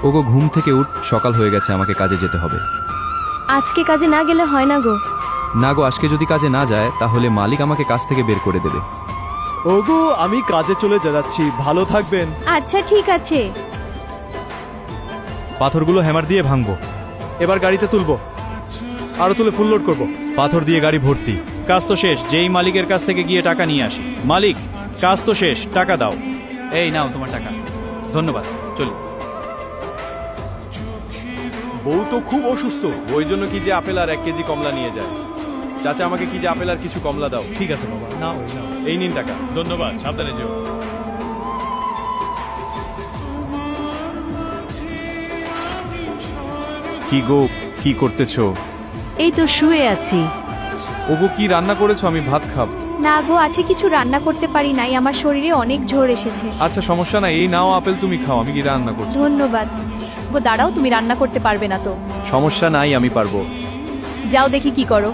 ওগো ঘুম থেকে উঠ, সকাল হয়ে গেছে, আমাকে কাজে যেতে হবে। আজকে কাজে না গেলে হয় না গো। না গো, আজকে যদি কাজে না যায় তাহলে মালিক আমাকে কাজ থেকে বের করে দেবে। ওগো আমি কাজে চলে যাচ্ছি, ভালো থাকবেন। আচ্ছা ঠিক আছে। পাথরগুলো হ্যামার দিয়ে ভাঙবো, এবার গাড়িতে তুলবো, আরো তুলে ফুল লোড করবো। পাথর দিয়ে গাড়ি ভর্তি। কাজ তো শেষ, যেই মালিকের কাছ থেকে গিয়ে টাকা নিয়ে আসি। মালিক, কাজ তো শেষ, টাকা দাও। এই নাও তোমার টাকা। ধন্যবাদ, চলি। বউ তো খুব অসুস্থ, ওই জন্য কি যে আপেল আর 1 কেজি কমলা নিয়ে যায়। চাচা আমাকে কি যে আপেল আর কিছু কমলা দাও। ঠিক আছে বাবা, নাও নাও। এই নিন টাকা। ধন্যবাদ, সাবধানে যেও। কি গো, কি করতেছো? এই তো শুয়ে আছি। ওগো কি রান্না করেছো? আমি ভাত খাব। না গো, আছে কিছু রান্না করতে পারি নাই, আমার শরীরে অনেক ঝড় এসেছে। আচ্ছা সমস্যা নাই, এই নাও আপেল, তুমি খাও, আমি কি রান্না করছি। ধন্যবাদ গো। দাঁড়াও, তুমি রান্না করতে পারবে না তো? সমস্যা নাই, আমি পারবো। যাও দেখি কি করো।